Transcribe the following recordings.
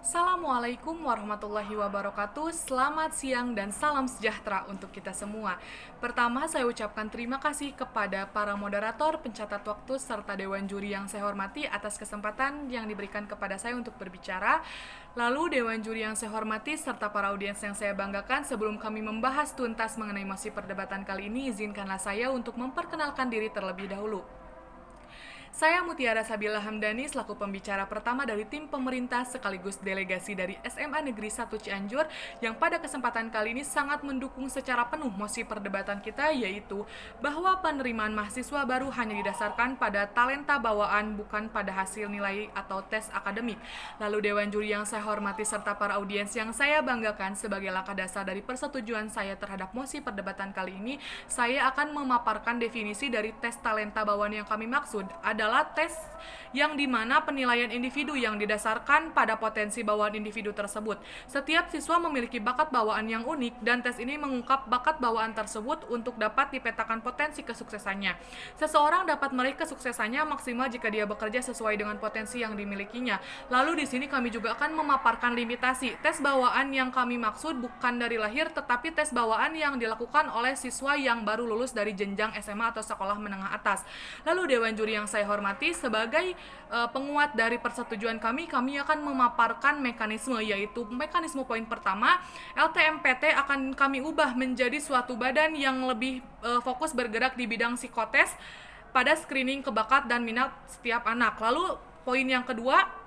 Assalamualaikum warahmatullahi wabarakatuh. Selamat siang dan salam sejahtera untuk kita semua. Pertama, saya ucapkan terima kasih kepada para moderator, pencatat waktu, serta dewan juri yang saya hormati atas kesempatan yang diberikan kepada saya untuk berbicara. Lalu dewan juri yang saya hormati serta para audiens yang saya banggakan, sebelum kami membahas tuntas mengenai mosi perdebatan kali ini, izinkanlah saya untuk memperkenalkan diri terlebih dahulu. Saya Mutiara Sabila Hamdani selaku pembicara pertama dari tim pemerintah sekaligus delegasi dari SMA Negeri 1 Cianjur yang pada kesempatan kali ini sangat mendukung secara penuh mosi perdebatan kita, yaitu bahwa penerimaan mahasiswa baru hanya didasarkan pada talenta bawaan bukan pada hasil nilai atau tes akademik. Lalu dewan juri yang saya hormati serta para audiens yang saya banggakan, sebagai langkah dasar dari persetujuan saya terhadap mosi perdebatan kali ini, saya akan memaparkan definisi dari tes talenta bawaan yang kami maksud adalah tes yang dimana penilaian individu yang didasarkan pada potensi bawaan individu tersebut. Setiap siswa memiliki bakat bawaan yang unik dan tes ini mengungkap bakat bawaan tersebut untuk dapat dipetakan potensi kesuksesannya. Seseorang dapat meraih kesuksesannya maksimal jika dia bekerja sesuai dengan potensi yang dimilikinya. Lalu di sini kami juga akan memaparkan limitasi. Tes bawaan yang kami maksud bukan dari lahir, tetapi tes bawaan yang dilakukan oleh siswa yang baru lulus dari jenjang SMA atau sekolah menengah atas. Lalu dewan juri yang saya hormati, sebagai penguat dari persetujuan kami akan memaparkan mekanisme, yaitu mekanisme poin pertama, LTMPT akan kami ubah menjadi suatu badan yang lebih fokus bergerak di bidang psikotes pada screening kebakat dan minat setiap anak. Lalu poin yang kedua,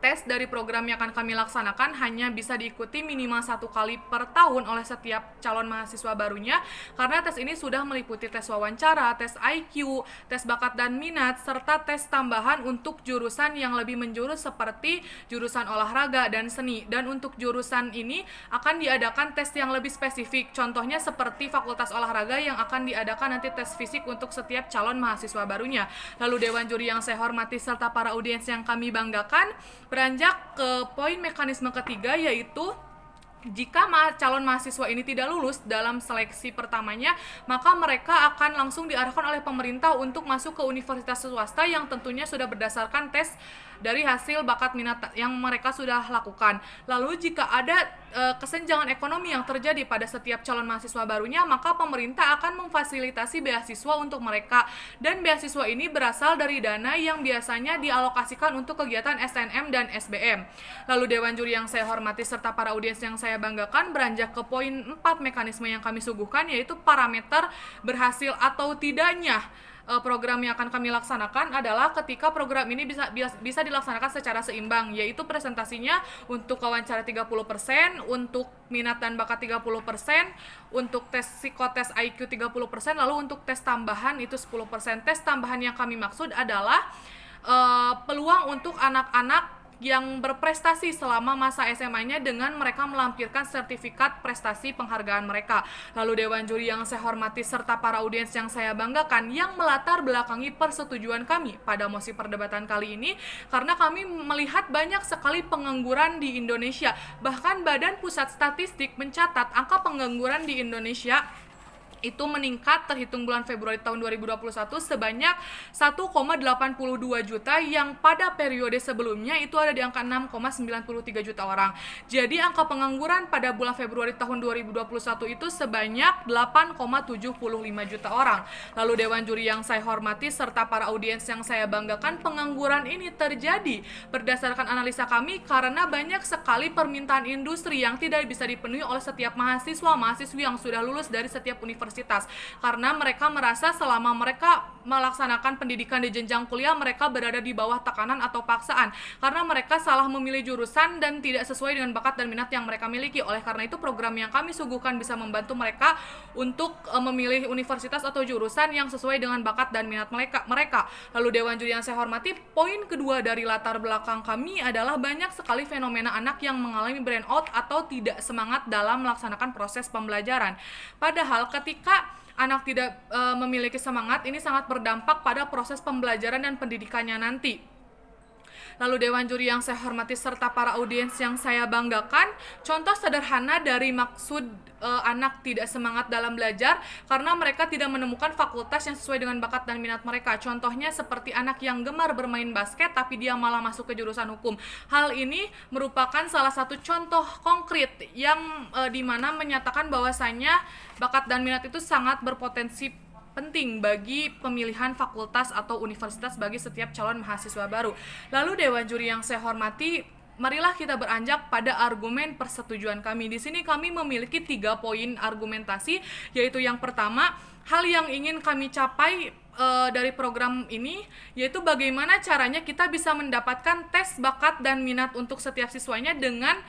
tes dari program yang akan kami laksanakan hanya bisa diikuti minimal 1 kali per tahun oleh setiap calon mahasiswa barunya, karena tes ini sudah meliputi tes wawancara, tes IQ, tes bakat dan minat, serta tes tambahan untuk jurusan yang lebih menjurus seperti jurusan olahraga dan seni. Dan untuk jurusan ini akan diadakan tes yang lebih spesifik, contohnya seperti fakultas olahraga yang akan diadakan nanti tes fisik untuk setiap calon mahasiswa barunya. Lalu dewan juri yang saya hormati serta para audiens yang kami banggakan, beranjak ke poin mekanisme ketiga, yaitu jika calon mahasiswa ini tidak lulus dalam seleksi pertamanya, maka mereka akan langsung diarahkan oleh pemerintah untuk masuk ke universitas swasta yang tentunya sudah berdasarkan tes dari hasil bakat minat yang mereka sudah lakukan. Lalu jika ada kesenjangan ekonomi yang terjadi pada setiap calon mahasiswa barunya, maka pemerintah akan memfasilitasi beasiswa untuk mereka, dan beasiswa ini berasal dari dana yang biasanya dialokasikan untuk kegiatan SNM dan SBM. Lalu dewan juri yang saya hormati serta para audiens yang saya banggakan, beranjak ke poin 4 mekanisme yang kami suguhkan, yaitu parameter berhasil atau tidaknya program yang akan kami laksanakan adalah ketika program ini bisa dilaksanakan secara seimbang, yaitu presentasinya untuk wawancara 30%, untuk minat dan bakat 30%, untuk tes psikotes IQ 30%, lalu untuk tes tambahan itu 10%. Tes tambahan yang kami maksud adalah peluang untuk anak-anak yang berprestasi selama masa SMA-nya dengan mereka melampirkan sertifikat prestasi penghargaan mereka. Lalu dewan juri yang saya hormati serta para audiens yang saya banggakan, yang melatar belakangi persetujuan kami pada mosi perdebatan kali ini, karena kami melihat banyak sekali pengangguran di Indonesia. Bahkan Badan Pusat Statistik mencatat angka pengangguran di Indonesia itu meningkat terhitung bulan Februari tahun 2021 sebanyak 1,82 juta, yang pada periode sebelumnya itu ada di angka 6,93 juta orang. Jadi angka pengangguran pada bulan Februari tahun 2021 itu sebanyak 8,75 juta orang. Lalu dewan juri yang saya hormati serta para audiens yang saya banggakan, pengangguran ini terjadi berdasarkan analisa kami karena banyak sekali permintaan industri yang tidak bisa dipenuhi oleh setiap mahasiswi yang sudah lulus dari setiap universitas, karena mereka merasa selama mereka melaksanakan pendidikan di jenjang kuliah, mereka berada di bawah tekanan atau paksaan karena mereka salah memilih jurusan dan tidak sesuai dengan bakat dan minat yang mereka miliki. Oleh karena itu program yang kami suguhkan bisa membantu mereka untuk memilih universitas atau jurusan yang sesuai dengan bakat dan minat mereka. Lalu dewan juri yang saya hormati, poin kedua dari latar belakang kami adalah banyak sekali fenomena anak yang mengalami burnout atau tidak semangat dalam melaksanakan proses pembelajaran. Padahal ketika anak tidak memiliki semangat, ini sangat berdampak pada proses pembelajaran dan pendidikannya nanti. Lalu Dewan Juri yang saya hormati serta para audiens yang saya banggakan, contoh sederhana dari maksud anak tidak semangat dalam belajar karena mereka tidak menemukan fakultas yang sesuai dengan bakat dan minat mereka. Contohnya seperti anak yang gemar bermain basket tapi dia malah masuk ke jurusan hukum. Hal ini merupakan salah satu contoh konkret yang dimana menyatakan bahwasannya bakat dan minat itu sangat berpotensi penting bagi pemilihan fakultas atau universitas bagi setiap calon mahasiswa baru. Lalu Dewan Juri yang saya hormati, marilah kita beranjak pada argumen persetujuan kami. Di sini kami memiliki 3 poin argumentasi, yaitu yang pertama, hal yang ingin kami capai dari program ini, yaitu bagaimana caranya kita bisa mendapatkan tes bakat dan minat untuk setiap siswanya dengan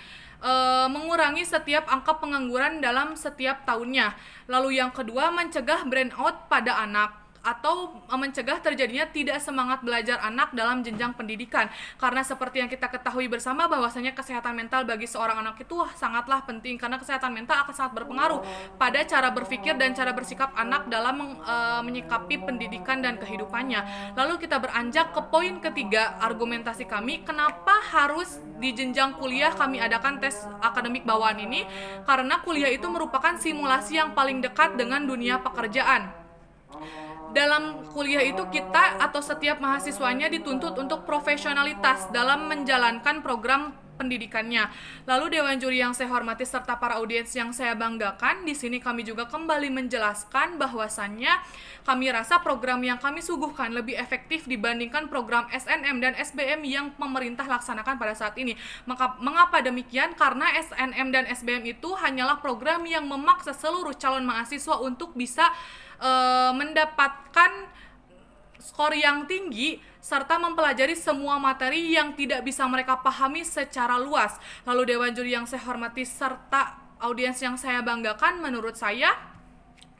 mengurangi setiap angka pengangguran dalam setiap tahunnya. Lalu yang kedua, mencegah burnout pada anak atau mencegah terjadinya tidak semangat belajar anak dalam jenjang pendidikan. Karena seperti yang kita ketahui bersama bahwasanya kesehatan mental bagi seorang anak itu sangatlah penting, karena kesehatan mental akan sangat berpengaruh pada cara berpikir dan cara bersikap anak dalam menyikapi pendidikan dan kehidupannya. Lalu kita beranjak ke poin ketiga argumentasi kami, kenapa harus di jenjang kuliah kami adakan tes akademik bawaan ini? Karena kuliah itu merupakan simulasi yang paling dekat dengan dunia pekerjaan. Dalam kuliah itu kita atau setiap mahasiswanya dituntut untuk profesionalitas dalam menjalankan program pendidikannya. Lalu Dewan Juri yang saya hormati serta para audiens yang saya banggakan, di sini kami juga kembali menjelaskan bahwasannya kami rasa program yang kami suguhkan lebih efektif dibandingkan program SNM dan SBM yang pemerintah laksanakan pada saat ini. Mengapa demikian? Karena SNM dan SBM itu hanyalah program yang memaksa seluruh calon mahasiswa untuk bisa mendapatkan skor yang tinggi serta mempelajari semua materi yang tidak bisa mereka pahami secara luas. Lalu Dewan Juri yang saya hormati serta audiens yang saya banggakan, menurut saya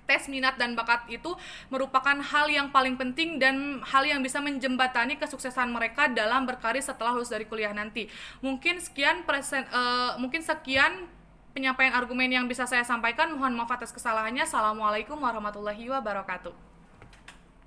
tes minat dan bakat itu merupakan hal yang paling penting dan hal yang bisa menjembatani kesuksesan mereka dalam berkarir setelah lulus dari kuliah nanti. Mungkin sekian penyampaian argumen yang bisa saya sampaikan. Mohon maaf atas kesalahannya. Assalamualaikum warahmatullahi wabarakatuh.